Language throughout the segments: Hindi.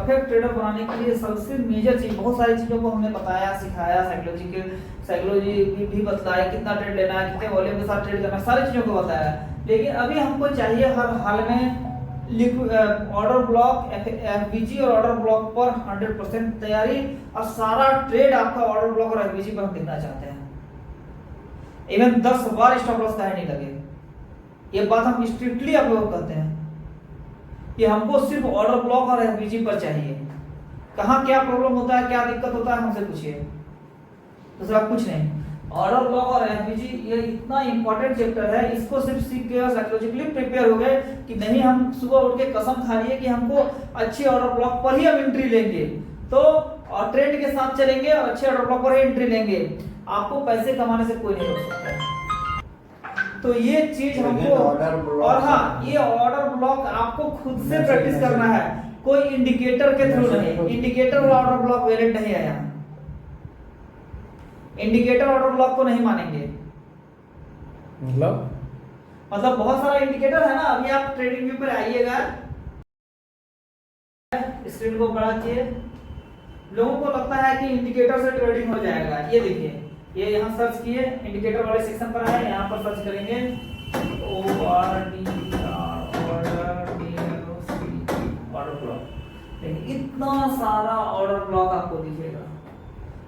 परफेक्ट ट्रेडर बनाने के लिए सबसे मेजर चीज, बहुत सारी चीजों को हमने बताया, सिखाया, साइकोलॉजी भी बतलाया, कितना ट्रेड लेना है, कितने वॉल्यूम के साथ ट्रेड करना है, सारी चीजों को बताया। लेकिन अभी हमको चाहिए हर हाल में ऑर्डर ब्लॉक, एफबीजी और ऑर्डर ब्लॉक पर 100% तैयारी, और सारा ट्रेड आपका ऑर्डर ब्लॉक और एफबीजी पर हम देखना चाहते हैं। इवन 10 बार स्टॉप लॉस का नहीं लगे, ये बात हम स्ट्रिक्टली आप लोग कहते हैं कि हमको सिर्फ ऑर्डर ब्लॉक और एफबीजी पर चाहिए। कहाँ क्या प्रॉब्लम होता है, क्या दिक्कत होता है, हमसे पूछिए, दूसरा कुछ नहीं। ऑर्डर ब्लॉक और एफबीजी ये इतना इंपॉर्टेंट चैप्टर है, इसको सिर्फ सीख के साइकोलॉजिकली प्रिपेयर हो गए कि नहीं हम सुबह उठ के कसम खा लिए कि हमको अच्छे ऑर्डर ब्लॉक पर ही हम एंट्री लेंगे, तो और ट्रेंड के साथ चलेंगे और अच्छे ऑर्डर ब्लॉक पर ही एंट्री लेंगे, आपको पैसे कमाने से कोई नहीं रोक सकता है। तो ये चीज हमको, और हाँ, ये ऑर्डर ब्लॉक आपको खुद से प्रैक्टिस करना है, कोई इंडिकेटर के थ्रू नहीं। इंडिकेटर और ऑर्डर ब्लॉक वैलिड नहीं आया, इंडिकेटर ऑर्डर ब्लॉक को नहीं मानेंगे। मतलब बहुत सारा इंडिकेटर है ना। अभी आप ट्रेडिंग व्यू पर आइएगा, स्क्रीन को बड़ा किए, लोगों को लगता है कि इंडिकेटर से ट्रेडिंग हो जाएगा। ये देखिए, ये यहाँ सर्च किए, इंडिकेटर वाले सेक्शन पर आए, यहाँ पर सर्च करेंगे ऑर्डर ब्लॉक, इतना सारा ऑर्डर ब्लॉक आपको दिखेगा।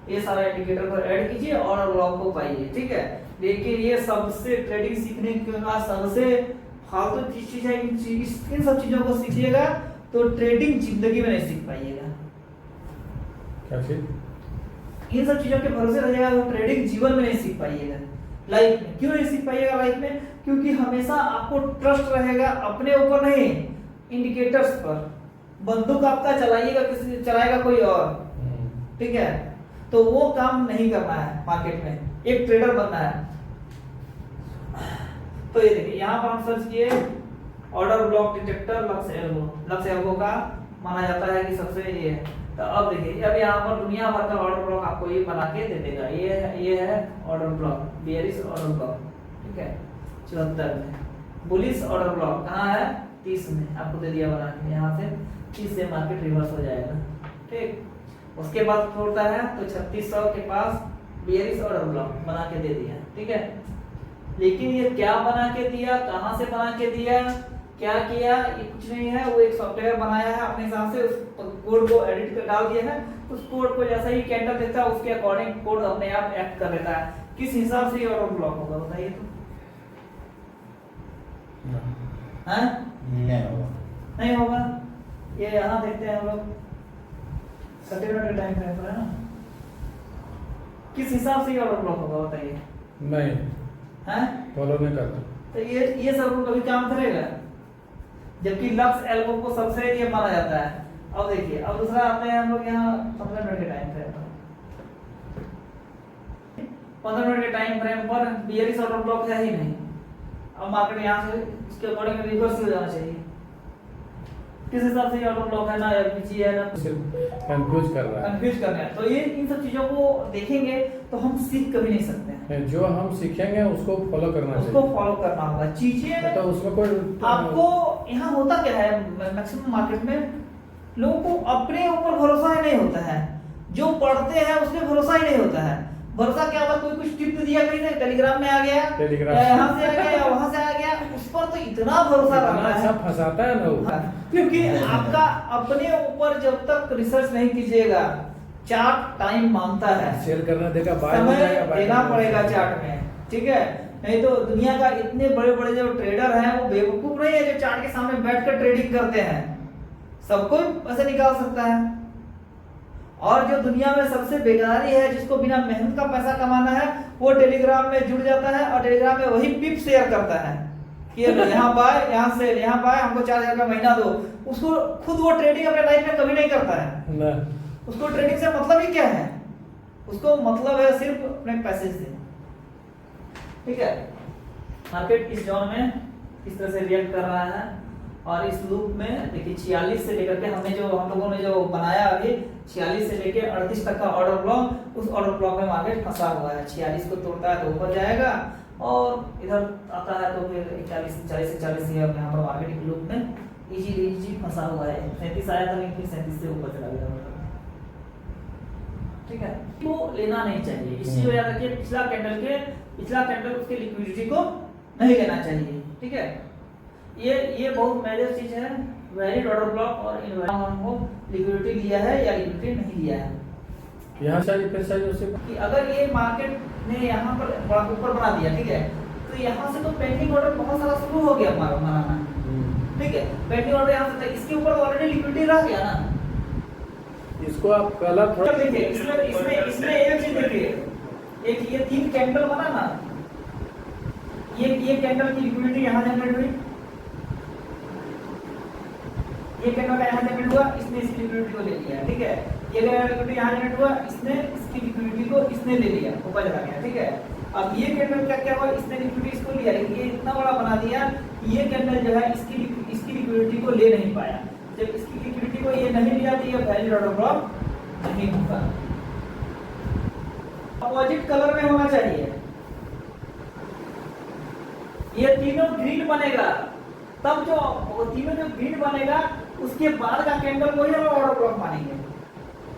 ये सारा इंडिकेटर को ऐड कीजिए, ऑर्डर ब्लॉक को पाइए, ठीक है। लेकिन ये सबसे ट्रेडिंग सीखने का सबसे फालतू चीज है। इन सब चीजों को सीखिएगा तो ट्रेडिंग जिंदगी में नहीं सीख पाइएगा। क्या चीज? इन सब चीजों के भरोसे रहिएगा तो ट्रेडिंग जीवन में नहीं सीख पाइएगा, लाइफ में। क्यों नहीं सीख पाइएगा लाइफ में? क्योंकि हमेशा आपको ट्रस्ट रहेगा अपने ऊपर नहीं, इंडिकेटर्स पर। बंदूक आपका चलाइएगा, किसी चलाएगा कोई और, ठीक है। तो वो काम नहीं करना है मार्केट में, एक ट्रेडर बनना है। तो ये देखिए, यहाँ पर हम सर्च किए order block detector lux elbow. Lux elbow का माना जाता है कि सबसे ये है। तो अब देखिए, अब यहाँ पर दुनिया भर का ऑर्डर ब्लॉक आपको ये बना के दे देगा। ये है order block, bearish order block, ठीक है, 74 में। बुलिश ऑर्डर ब्लॉक कहाँ है? 30 में आपको दे दिया बना के। यहाँ से 30 से मार्केट रिवर्स हो जाएगा, ठीक। उसके बाद छोड़ता है तो 3600 के पास बेयरिश ऑर्डर ब्लॉक बना के दे दिया, ठीक है। लेकिन ये क्या बना के दिया, कहां से बना के दिया, क्या किया, ये कुछ नहीं है। वो एक सॉफ्टवेयर बनाया है अपने हिसाब से, उस कोड को एडिट कर डाल दिया है। उस कोड को जैसा ही कैंडल देता है उसके अकॉर्डिंग कोड अपने आप एक्ट कर लेता है। किस हिसाब से ये ऑर्डर ब्लॉक होगा बताइए तो? हाँ, नहीं होगा। ये यहाँ देखते हैं हम लोग 30 मिनट के टाइम फ्रेम पर है ना, किस हिसाब से ये ऑर्डर ब्लॉक होगा बताइए? नहीं, हैं, फॉलो नहीं करता। तो ये सब रूल कभी काम करेगा? जबकि लक्स एल्बो को सबसे ये माना जाता है। अब देखिए, अब दूसरा आते हैं हम लोग यहाँ 15 मिनट के टाइम फ्रेम पर। 15 मिनट के टाइम फ्रेम पर बेयरिश ऑर्डर ब्लॉक है ही नहीं। अब मार्केट यहाँ से इसके अकॉर्डिंग रिवर्स हो जाना चाहिए। किस हिसाब से ऑर्डर ब्लॉक है ना, एफबीजी है ना, कंफ्यूज कर रहा है, कंफ्यूज कर रहा है। तो ये इन सब चीजों को देखेंगे तो हम सीख कभी नहीं सकते हैं। जो हम सीखेंगे उसको फॉलो करना चाहिए, उसको फॉलो करना होगा चीजें। तो उसमें कोई आपको यहाँ होता क्या है मैक्सिमम मार्केट में, लोगों को अपने ऊपर भरोसा ही नहीं होता है। जो पढ़ते हैं उसमें भरोसा ही नहीं होता है। भरोसा क्या होता, कोई कुछ टिप दिया कहीं से, टेलीग्राम में आ गया, यहाँ से आ गया, वहां से आ गया, उस पर तो इतना भरोसा रखना है, सब फंसाता है ना वो। क्योंकि आपका अपने ऊपर जब तक रिसर्च नहीं कीजिएगा, चार्ट टाइम मांगता है, सेल करना देगा, समय देना पड़ेगा चार्ट में, ठीक है। नहीं तो दुनिया का इतने बड़े बड़े जो ट्रेडर हैं वो बेवकूफ नहीं है जो चार्ट के सामने बैठकर ट्रेडिंग करते हैं। सबको पैसे निकाल सकता है। और जो दुनिया में सबसे बेगारी है, जिसको बिना मेहनत का पैसा कमाना है, वो टेलीग्राम में जुड़ जाता है और टेलीग्राम में वही पिप शेयर करता है कि यहाँ बाय, यहाँ से यहाँ बाय, हमको 4000 का महीना दो। उसको खुद वो ट्रेडिंग अपने लाइफ में कभी नहीं करता है ना। उसको ट्रेडिंग से मतलब ही क्या है? उसको मतलब है सिर्फ अपने पैसे से, ठीक है। मार्केट इस जोन में इस तरह से रिएक्ट कर रहा है। और इस लूप में देखिए 46 से लेकर के हम लोगों ने जो बनाया अभी 46 से लेकर 38 तक का ऑर्डर ब्लॉक, उस ऑर्डर ब्लॉक में मार्केट फंसा हुआ है। 46 को तोड़ता है तो ऊपर जाएगा और इधर आता है तो फिर 40 से 40 यहाँ पर मार्केट लूप में इजी फंसा हुआ है, 37 आया था लेकिन 37 से ऊपर चला गया, ठीक है। वो लेना नहीं चाहिए, इसी वजह से कि पिछला कैंडल उसके लिक्विडिटी को नहीं लेना चाहिए, ठीक है। ये बहुत मेजर चीज है, वैलिड ऑर्डर ब्लॉक और इनवैलिड लिक्विडिटी लिया है या लिक्विडिटी नहीं लिया है। यहाँ चाहिए फिर चाहिए उसे कि अगर ये मार्केट ने यहाँ पर ऊपर बना दिया, ठीक है, तो यहाँ से तो पेंडिंग ऑर्डर बहुत सारा शुरू हो गया बनाना, ठीक है। पेंडिंग ऑर्डर यहाँ से इसके ऊपर ऑलरेडी लिक्विडिटी रह गया ना। इसको आप कलर थोड़ा देखिए इसमें एक चीज देखिए, एक ये 3 कैंडल बना ना, ये कैंडल की लिक्विडिटी यहाँ जनरेट हुई, ये कैंडल का यहाँ जनरेट हुआ, इसने इसकी लिक्विडिटी को ले लिया, ठीक है। ये लिक्विडिटी यहाँ जनरेट हुआ, इसने इसकी लिक्विडिटी को इसने ले लिया, ऊपर चला गया, ठीक है। अब ये कैंडल क्या हुआ, इसने लिक्विडिटी इसको लिया, लेकिन ये इतना बड़ा बना दिया, ये कैंडल जो है इसकी लिक्विडिटी को ले नहीं पाया। जब इसकी लिक्विडिटी को ये नहीं लिया तो ये वैलिड ऑर्डर ब्लॉक नहीं होगा। अपोजिट कलर में होना चाहिए, ये तीनों ग्रीन बनेगा, तब जो तीनों जो ग्रीन बनेगा उसके बाद का कैंडल को ही हम ऑर्डर ब्लॉक मानेंगे।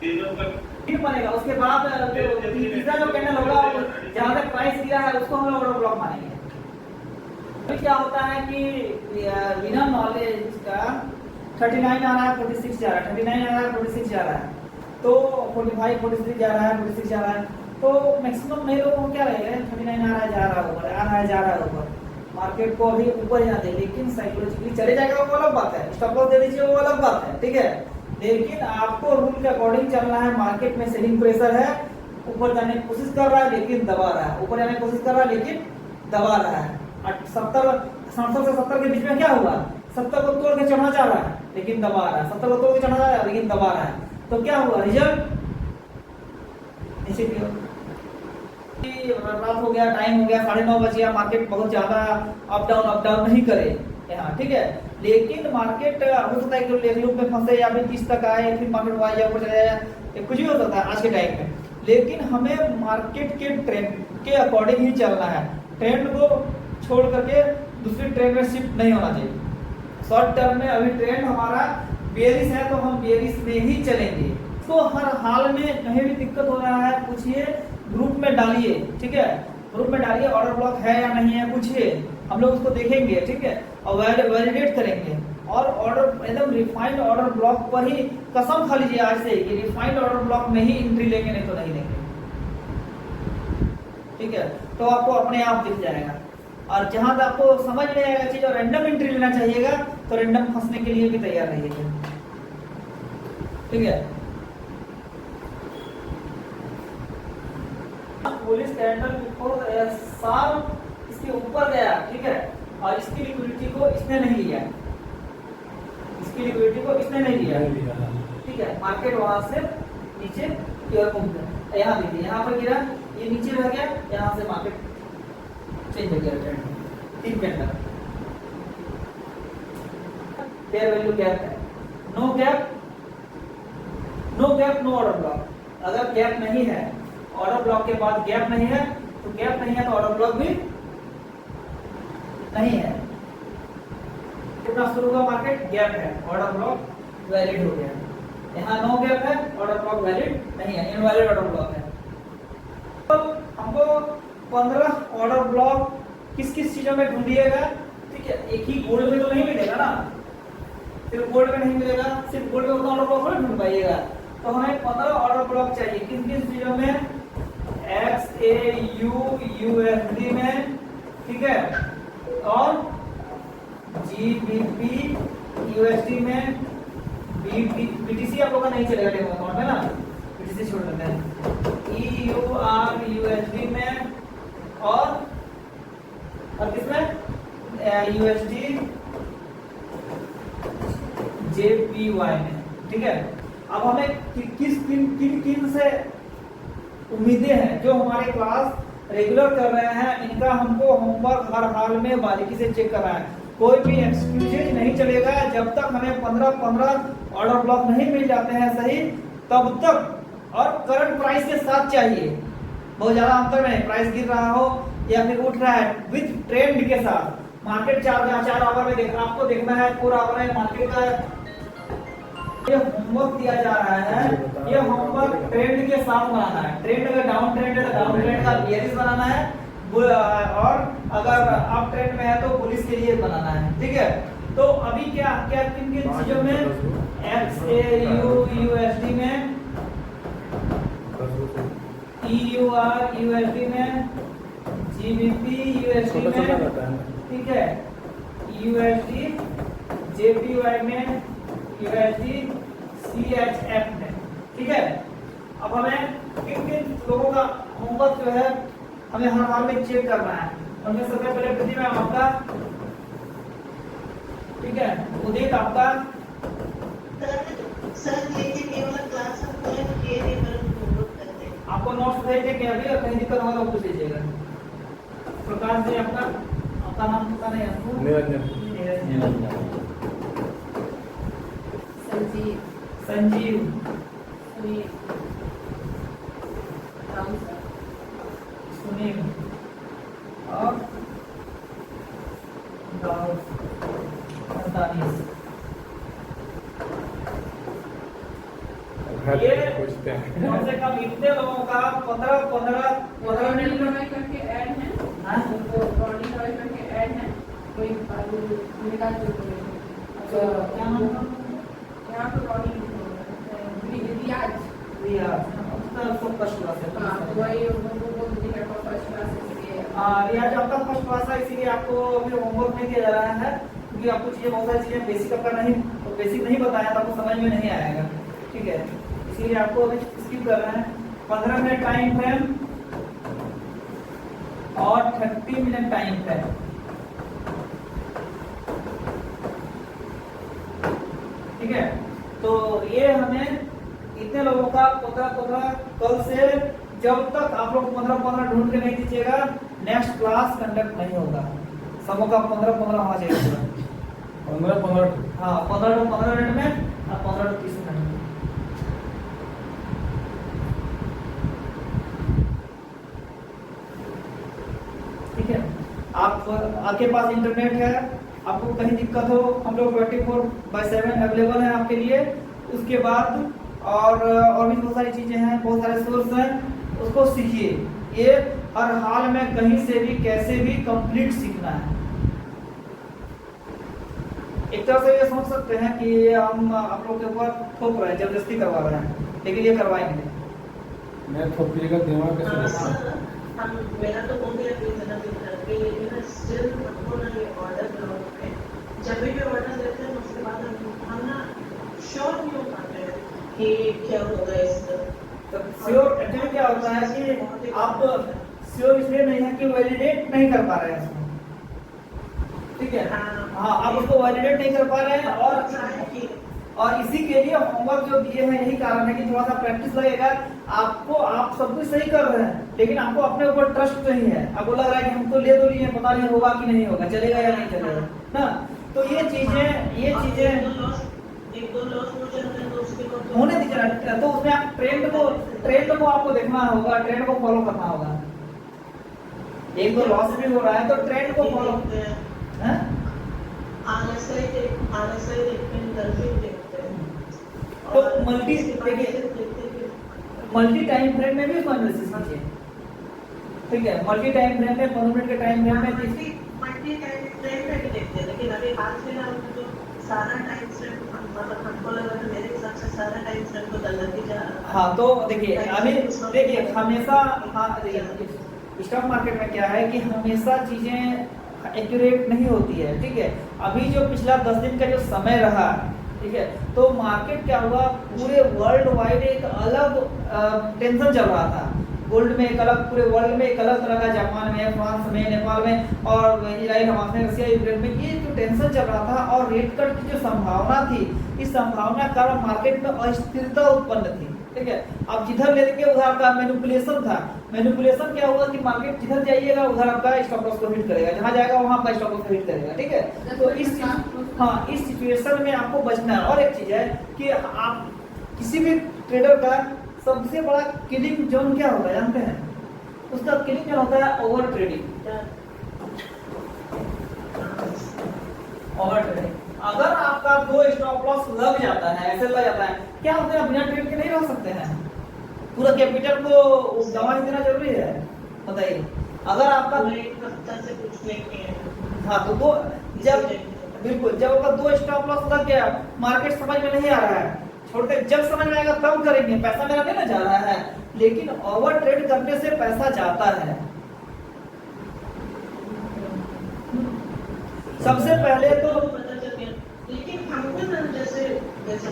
ग्रीन बनेगा उसके बाद तीसरा जो कैंडल होगा जहां तक प्राइस गिरा है उसको हम ऑर्डर ब्लॉक मानेंगे। तो क्या होता है कि बिना नॉलेज का 39 आ रहा है, 46 जा रहा है, 39 आ रहा है, 46 जा रहा है, तो 45 46 जा रहा है, 46 जा रहा है, तो मैक्सिमम नए लोगों को क्या रहेगा, 39 आ रहा है, जा रहा है ऊपर, आ रहा है, जा रहा है ऊपर, मार्केट को अभी ऊपर जाना दे, लेकिन साइकोलॉजिकली चले जाएगा वो अलग बात है, स्टॉप लॉस दे दीजिए वो अलग बात है, ठीक है। लेकिन आपको रूल के अकॉर्डिंग चलना है। मार्केट में सेलिंग प्रेशर है, ऊपर जाने की कोशिश कर रहा है लेकिन दबा रहा है, ऊपर जाने की कोशिश कर रहा है लेकिन दबा रहा है। 67 से 70 के बीच में क्या हुआ, 70 को तोड़ के चढ़ना चाह रहा है लेकिन दबा रहा है, 70 को तोड़ के चढ़ना चाह रहा है लेकिन दबा रहा है, तो क्या हुआ रिजल्ट नीचे रात हो गया, टाइम हो गया, 9:30 बज गया, मार्केट बहुत ज्यादा अप डाउन नहीं करे यहाँ, ठीक है। लेकिन मार्केट हो सकता है कि लेग लूप में फंसे या फिर 30 तक आए, फिर मार्केट वाई या ऊपर चला जाए, कुछ भी हो सकता है आज के टाइम में। लेकिन हमें मार्केट के ट्रेंड के अकॉर्डिंग ही चलना है, ट्रेंड को छोड़ करके दूसरी ट्रेंड में शिफ्ट नहीं होना चाहिए। शॉर्ट टर्म में अभी ट्रेंड हमारा बेयरिश है तो हम बेयरिश में ही चलेंगे। तो हर हाल में कहीं भी दिक्कत हो रहा है पूछिए, ग्रुप में डालिए, ठीक है, ग्रुप में डालिए ऑर्डर ब्लॉक है या नहीं है पूछिए, हम लोग उसको देखेंगे, ठीक है, और वैलिडेट करेंगे। और ऑर्डर एकदम रिफाइंड ऑर्डर ब्लॉक पर ही कसम खा लीजिए आज से कि रिफाइंड ऑर्डर ब्लॉक में ही एंट्री लेंगे, नहीं तो नहीं लेंगे, ठीक है। तो आपको अपने आप दिख जाएगा। और जहां तक आपको समझ नहीं आएगा चीज और रैंडम एंट्री लेना चाहिएगा तो रैंडम फंसने के लिए भी तैयार रहिएगा, ठीक है। पुलिस कैलेंडर बिफोर साल इसके ऊपर गया, ठीक है, और इसकी लिक्विडिटी को इसने नहीं लिया, इसकी लिक्विडिटी को इसने नहीं लिया, ठीक है। मार्केट वहां से नीचे की ओर घूम गया, यहाँ देखिए, यहाँ पर गिरा, ये नीचे रह गया, यहाँ से मार्केट चेंज हो गया trend, 3 candle. Fair value gap है, no gap no order block. अगर गैप नहीं है, ऑर्डर ब्लॉक के बाद गैप नहीं है, तो गैप नहीं है तो ऑर्डर ब्लॉक भी नहीं है। कितना शुरू हुआ मार्केट, गैप है, ऑर्डर ब्लॉक वैलिड हो गया। यहाँ नो गैप है, ऑर्डर ब्लॉक वैलिड नहीं है, इनवैलिड ऑर्डर ब्लॉक है। तो हमको 15 ऑर्डर ब्लॉक किस किस चीजों में ढूंढिएगा, ठीक है। एक ही गोल्ड में तो नहीं मिलेगा ना, सिर्फ गोल्ड में नहीं मिलेगा, सिर्फ गोल्ड में उतना ऑर्डर ब्लॉक नहीं ढूंढ पाइएगा। तो हमें 15 ऑर्डर ब्लॉक चाहिए, किस किस चीजों में, XAU USD में, ठीक है, और GBP USD में, BTC आप लोग का नहीं चलेगा डेमो अकाउंट में ना, BTC छोड़ देते हैं, EUR USD में, और किसमें USD JPY में, ठीक है। अब हमें किन से उम्मीदें हैं, जो हमारे क्लास रेगुलर कर रहे हैं इनका हमको होमवर्क हर हाल में बारीकी से चेक करना है। कोई भी एक्सक्यूजेज नहीं चलेगा जब तक हमें 15 ऑर्डर ब्लॉक नहीं मिल जाते हैं सही, तब तक। और करंट प्राइस के साथ चाहिए, बहुत ज्यादा अंतर नहीं, प्राइस गिर रहा हो या फिर उठ रहा है, विद ट्रेंड के साथ, मार्केट 4 आवर में देखना, आपको देखना है पूरा आवर में मार्केट का। ये होमवर्क दिया जा रहा है, ये होमवर्क ट्रेंड के साथ बनाना है। ट्रेंड अगर डाउन ट्रेंड है तो डाउन ट्रेंड का बेयरिश बनाना है, और अगर अप ट्रेंड में है तो पुलिस के लिए बनाना है, ठीक है। तो अभी क्या क्या किन किन चीजों में XAU USD में, EUR USD में, GBP USD में, ठीक है, USD JPY में, USD CHF में, ठीक है। अब हमें किन किन लोगों का होमवर्क जो है हमें हर हाल में चेक करना है। हमने सबसे पहले प्रति में आपका, ठीक है, उदित आपका सर लेकिन ये वाला क्लास हम करें ये नहीं करते हैं। आपको नोट्स भेज देंगे अभी, और कहीं दिक्कत होगा तो पूछ लीजिएगा। प्रकाश जी आपका नाम पता नहीं आपको? निरंजन। संजीव, सुनील और दानिश। ये पूछते हैं कम से कम इतने लोगों का 15 मिनट करके ऐड है, हाँ? उनको बॉडी रॉय करके ऐड है, कोई निकाल दो। क्या नाम था? यहाँ तो बॉडी रियाज, सब फर्स्ट क्लास है। हाँ तो वही उनको बोल दिया फर्स्ट क्लास इसलिए। रियाज आपका फर्स्ट क्लास है, इसीलिए आपको अभी होमवर्क नहीं दिया जा रहा है, क्योंकि आपको चीजें बहुत सारी चीजें बेसिक आपका नहीं, तो बेसिक नहीं बताया तो आपको समझ में नहीं आएगा, ठीक है। इसीलिए आपको अभी स्किप कर रहे हैं। 15 मिनट टाइम फ्रेम और 30 मिनट टाइम फ्रेम, ठीक है। तो ये हमें इतने लोगों का 15 कल से जब तक आप लोग 15 ढूंढ के नहीं दीजिएगा, नेक्स्ट क्लास कंडक्ट नहीं होगा। सबों का 15 होना चाहिए। 15 हाँ, 15 मिनट में और 15 30 मिनट में। ठीक है, आपके पास इंटरनेट है, आपको कहीं दिक्कत हो, हम लोग 24/7 अवेलेबल है आपके लिए। उसके बाद और भी बहुत सारी चीजें हैं, बहुत सारे सोर्स हैं, उसको सीखिए। ये हर हाल में कहीं से भी कैसे भी कंप्लीट सीखना है। एक तरह से ये सोच सकते हैं कि हम आप लोग के ऊपर थोप रहे हैं, जबरदस्ती करवा रहे हैं, लेकिन ये करवाएंगे। मैं थोपिएगा दिमाग कैसे सर हम मेरा तो हो गया प्लीज ना लेकिन स्टिल हमको ना ये ऑर्डर ब्लॉक है। जब भी ऑर्डर देते हैं उसके बाद हम ना श्योर नहीं हो पाते हैं कि क्या होगा इसका। श्योर एक्चुअली क्या होता है कि आप श्योर इसलिए नहीं है कि वैलिडेट नहीं कर पा रहे हैं उसको, ठीक है। हाँ, आप उसको वैलिडेट नहीं कर पा रहे हैं, और इसी के लिए होमवर्क जो दिए हैं यही कारण है कि थोड़ा सा प्रैक्टिस लगेगा आपको। आप सब कुछ सही कर रहे हैं, लेकिन आपको अपने ऊपर ट्रस्ट नहीं है। आपको लग रहा है कि हमको ले तो लिए, पता नहीं होगा कि नहीं होगा, चलेगा या नहीं चलेगा ना। तो ये चीजें एक दो लॉस हो जाते हैं तो उसके बाद होने दीजिए। तो उसमें आप ट्रेंड को आपको देखना होगा, ट्रेंड को फॉलो करना होगा। एक दो लॉस भी हो रहा है तो ट्रेंड को फॉलो है। RSI देखते हैं, डल्फिन देखते हैं। तो मल्टी टाइम फ्रेम में भी उसको एनालिसिस कीजिए, ठीक है। मल्टी टाइम फ्रेम में 15 मिनट के टाइम फ्रेम में मल्टी टाइम फ्रेम में भी देखते हैं, लेकिन अभी हाल फिलहाल में तो सारा टाइम फ्रेम मतलब हमको लगा था, मेरे हिसाब से सारा टाइम फ्रेम को गलत ही जा रहा है। हाँ, तो देखिए अभी देखिए हमेशा, हाँ स्टॉक मार्केट में क्या है कि हमेशा चीजें एक्यूरेट नहीं होती है, ठीक है। अभी जो पिछला 10 दिन का जो समय रहा, ठीक है, तो मार्केट क्या हुआ, पूरे वर्ल्ड वाइड एक अलग टेंशन चल रहा था। गोल्ड में एक अलग, पूरे वर्ल्ड में एक अलग तरह का, जापान में, फ्रांस में, नेपाल में और इजराइल, हमास में, रसिया, यूक्रेन में ये जो टेंशन चल रहा था और रेट कट की जो संभावना थी, इस संभावना के कारण मार्केट में अस्थिरता उत्पन्न थी, ठीक है। अब जिधर लेंगे उधर आपका मैनिपुलेशन था। मैनिपुलेशन क्या हुआ कि मार्केट जिधर जाइएगा उधर आपका स्टॉप लॉस को हिट करेगा, जहां जाएगा वहां आपका स्टॉप लॉस को हिट करेगा, ठीक है। तो इस सिचुएशन में आपको बचना है। और एक चीज है कि आप किसी भी ट्रेडर का सबसे बड़ा किलिंग जोन क्या होता है जानते हैं? उसका किलिंग जोन होता है ओवर ट्रेडिंग। Over trading. अगर आपका 2 स्टॉप लॉस लग जाता है, ऐसे लग जाता है, क्या होता है बिना ट्रेड के नहीं रह सकते हैं? पूरा कैपिटल को गंवा देना जरूरी है? बताइए। अगर आपका एक हफ्ता से कुछ नहीं किया है। हाँ तो जब बिल्कुल जब आपका 2 स्टॉप लॉस लग गया, मार्केट समझ में नहीं आ रहा है, छोड़ते जब समझ में आएगा तब करेंगे, पैसा मेरा नहीं ना जा रहा है। लेकिन ओवर ट्रेड करने से पैसा जाता है। सबसे पहले तो पता चल गया, लेकिन हमको ना जैसे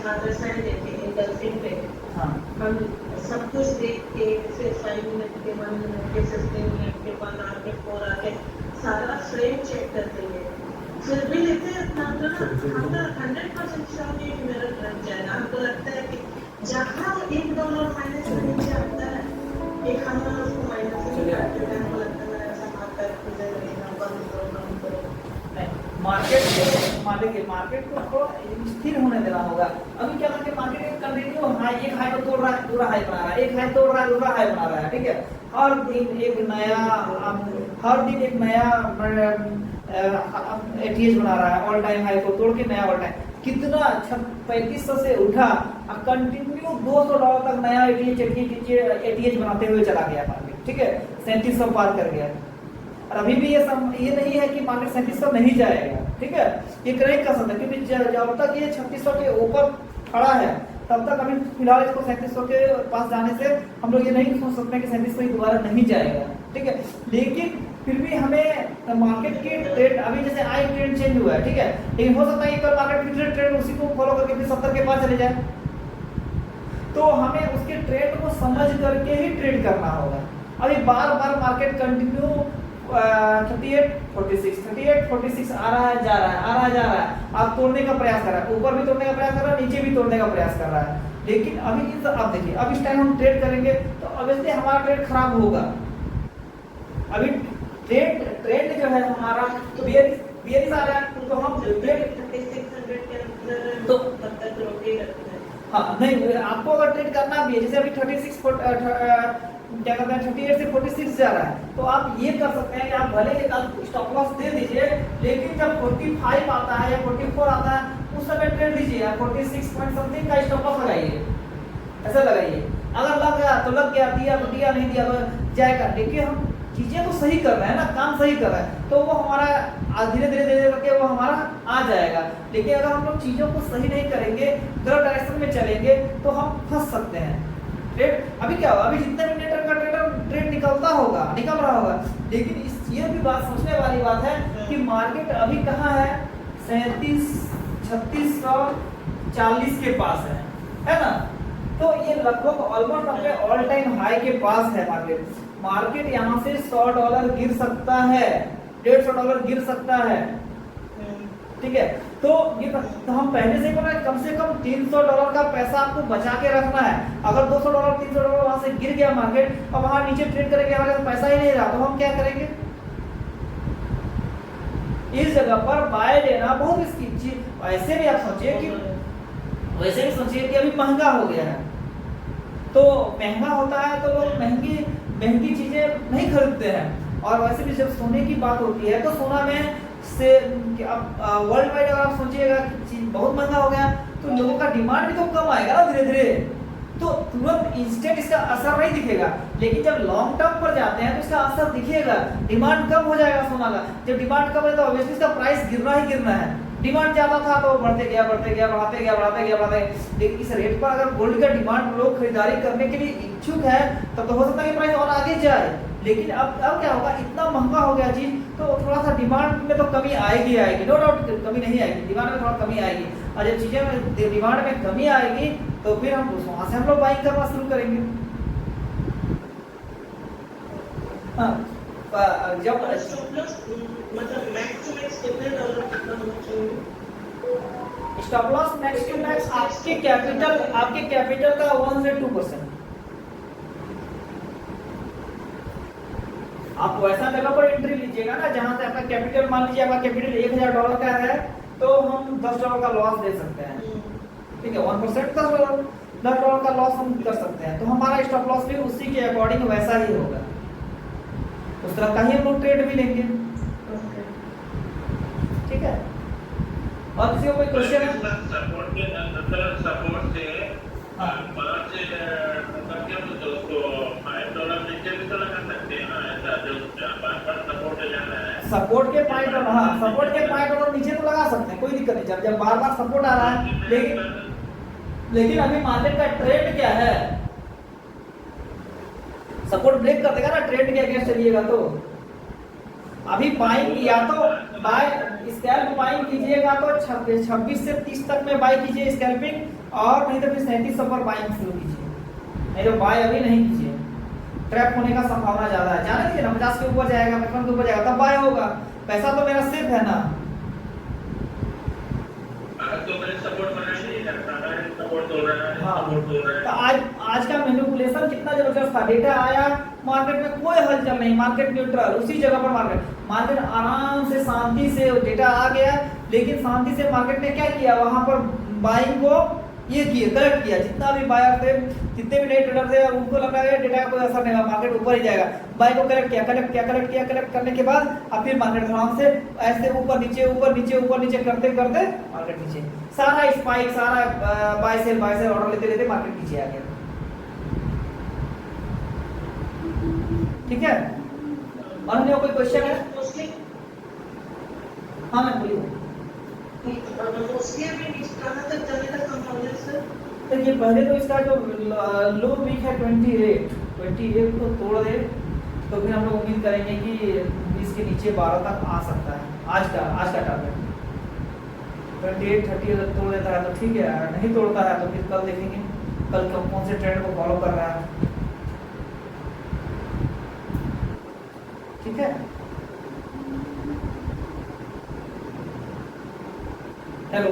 हादसा देखे इंडस्ट्री पे, हाँ हम सब कुछ देख के फिर 5 मिनट के 1 मिनट के 15 मिनट के 1 आवर के 4 आवर के सारा फ्रेम चेक करते हैं, फिर भी लेते हैं अपना हमको 100% श्योर नहीं कि मेरा लग जाएगा। हमको लगता है कि जहाँ $1 माइनस में नीचे आता है, एक हम उसको माइनस में निकालते हैं, हमको लगता है मेरा ऐसा हाथ पैर खुले रहेगा, बंद करो। मार्केट को थोड़ा स्थिर होने देना होगा। अभी क्या करके मार्केट एक कंटिन्यू हाई, एक हाई को तोड़ रहा है, दूसरा हाई बना रहा है, एक हाई तोड़ रहा है, दूसरा हाई बना रहा है, ठीक है। हर दिन एक नया एटीएच बना रहा है, ऑल टाइम हाई को तोड़ के नया ऑल टाइम। कितना 3500 से उठा और कंटिन्यू $200 तक नया एटीएच बनाते हुए चला गया मार्केट, ठीक है। 3700 पार कर गया। और अभी भी ये नहीं है कि मार्केट 3700 नहीं जाएगा, ठीक है। ये करेक्ट कर सकते हैं, क्योंकि जब तक ये 3600 के ऊपर खड़ा है तब तक अभी फिलहाल इसको 3700 के पास जाने से हम लोग ये नहीं सोच सकते हैं कि 3700 दोबारा नहीं जाएगा, ठीक है। लेकिन फिर भी हमें मार्केट की ट्रेंड, अभी जैसे आई ट्रेंड चेंज हुआ है, ठीक है, लेकिन हो सकता है कि कल मार्केट फिर ट्रेंड उसी को फॉलो करके फिर 70 के पास चले जाए। तो हमें उसके ट्रेंड को समझ करके ही ट्रेड करना होगा। अभी बार बार मार्केट कंटिन्यू 38, 46 आ रहा है, जा रहा है, आप तोड़ने का प्रयास कर रहा है, ऊपर भी तोड़ने का प्रयास कर रहा है, नीचे भी तोड़ने का प्रयास कर रहा है। लेकिन अभी अब देखिए, अब इस टाइम हम ट्रेड करेंगे तो ऑब्वियसली हमारा ट्रेड खराब होगा। अभी ट्रेंड जो है हमारा तो बियरिश आ रहा है, तो हम 3600 के अंदर तो तब तक रोके रखते हैं। हाँ नहीं, आपको अगर ट्रेड करना भी है, जैसे अभी 38 से 46 जा रहा है, तो आप ये कर सकते हैं कि आप भले ही स्टॉप लॉस दे दीजिए, लेकिन जब 45 आता है या 44 आता है उस समय ट्रेड लीजिए, 46 पॉइंट समथिंग का स्टॉप लॉस लगाइए, ऐसा लगाइए। अगर लग गया तो लग गया, दिया तो दिया, नहीं दिया तो जाएगा। देखिए हम चीजें तो सही कर रहे हैं ना, काम सही कर रहे हैं, तो वो हमारा धीरे धीरे करके वो हमारा आ जाएगा। लेकिन अगर हम लोग चीजों को सही नहीं करेंगे, गलत डायरेक्शन में चलेंगे, तो हम फंस सकते हैं। ट्रेड अभी क्या होगा, अभी जितने भी ट्रेड निकल रहा होगा, लेकिन ये भी बात सोचने वाली बात है कि मार्केट अभी कहाँ है, 3640 के पास है ना। तो ये लगभग ऑलमोस्ट अपने ऑल टाइम हाई के पास है मार्केट यहाँ से $100 गिर सकता है, $150 गिर सकता है, ठीक है। तो ये तो हम पहले से बोल रहे हैं कम से कम $300 का पैसा आपको बचा के रखना है। अगर $200 $300 वहां से गिर गया मार्केट और वहां नीचे ट्रेड करेंगे, हमारे पास पैसा ही नहीं रहा, तो हम क्या करेंगे? इस जगह पर बाय लेना बहुत रिस्की चीज। ऐसे भी आप सोचिए कि वैसे भी सोचिए कि अभी महंगा हो गया है, तो महंगा होता है तो लोग महंगी चीजें नहीं खरीदते हैं। और वैसे भी जब सोने की बात होती है तो सोना में से अब वर्ल्ड वाइड अगर आप सोचिएगा कि चीज बहुत महंगा हो गया तो लोगों का डिमांड भी तो कम आएगा ना धीरे धीरे, तो तुरंत इंस्टेंट इसका असर नहीं दिखेगा। लेकिन जब लॉन्ग टर्म पर जाते हैं तो इसका असर दिखेगा, डिमांड कम हो जाएगा सोना का। जब डिमांड कम है तो ऑब्वियसली इसका प्राइस गिरना ही गिरना है। डिमांड ज्यादा था तो बढ़ते गया, बढ़ाते गया। लेकिन इस रेट पर अगर गोल्ड का डिमांड लोग खरीदारी करने के लिए इच्छुक है तब तो हो सकता है कि प्राइस और आगे जाए। लेकिन अब क्या होगा, इतना महंगा हो गया चीज, तो थोड़ा सा डिमांड में तो कमी आएगी, नो डाउट कमी नहीं आएगी, डिमांड में थोड़ा कमी आएगी। और जब चीजें में डिमांड में कमी आएगी तो फिर हम वहां से हम लोग बाइंग करना शुरू करेंगे। हाँ, जब मतलब मैक्स टू मैक्स कितने डॉलर कितना होना चाहिए? Stop loss max to max आपके कैपिटल का 1 से 2%। आप वैसा जगह पर एंट्री लीजिएगा ना जहां से आपका कैपिटल, मान लीजिए आपका कैपिटल $1000 का है तो हम $10 का लॉस दे सकते हैं, ठीक है। 1% $10 का लॉस हम कर सकते हैं, तो हमारा स्टॉप लॉस भी उसी के अकॉर्डिंग वैसा ही होगा, उस तरह का ही हम लोग ट्रेड भी लेंगे, ठीक है। और किसी को कोई क्वेश्चन है? सपोर्ट के सपोर्ट से हाँ। 5 करके हम दोस्तों $5 नीचे भी तो लगा सकते हैं ना, ऐसा जो बार सपोर्ट जाना है। सपोर्ट के पॉइंट और हाँ सपोर्ट के पॉइंट और नीचे तो लगा सकते हैं, कोई दिक्कत नहीं। जब जब बार बार सपोर्ट आ रहा है, लेकिन अभी मार्केट का ट्रेंड क्या है, सपोर्ट ब्रेक कर देगा ना ट्रेंड के अगेंस्ट चलिएगा तो। अभी बाइंग या तो बाय स्कैल्प बाइंग कीजिएगा तो 26 से 30 तक में बाय कीजिए स्कैल्पिंग, और नहीं तो फिर 3700 पर बाइंग शुरू कीजिए, नहीं तो बाय अभी नहीं कीजिए, ट्रैप होने का संभावना ज्यादा है। जाने दीजिए ना, 50 के ऊपर जाएगा, 55 के ऊपर जाएगा, तब बाय होगा। पैसा तो मेरा सेफ है ना। तो मैंने सपोर्ट बनाया नहीं करता है, सपोर्ट हो रहा है, हाँ। सपोर्ट हो रहा है। तो आज का मैनिपुलेशन कितना जबरदस्त था। डेटा आया, मार्केट में कोई हलचल नहीं, मार्केट न्यूट्रल, उसी जगह पर मार्केट आराम से शांति से डेटा आ गया, लेकिन शांति से मार्केट ने क्या किया, वहां पर बाइंग को ये किए करेक्ट किया। जितना भी बायर थे, जितने भी नए ट्रेडर थे, उनको लग रहा है डेटा का कोई असर नहीं होगा, मार्केट ऊपर ही जाएगा। बाय को करेक्ट करने के बाद अब फिर मार्केट आराम से ऐसे ऊपर नीचे करते मार्केट नीचे, सारा स्पाइक, सारा बाय सेल ऑर्डर लेते मार्केट नीचे आ गया। ठीक है, और कोई क्वेश्चन है? हाँ मैं बोलिए। देखिए पहले तो इसका जो लो वीक है 28 को तोड़ दे तो फिर हम लोग उम्मीद करेंगे कि 20 के नीचे 12 तक आ सकता है। आज का टारगेट 28-30 अगर तोड़ देता है तो ठीक है, नहीं तोड़ता है तो फिर कल देखेंगे कल कौन से ट्रेंड को फॉलो कर रहा है। ठीक है, हेलो।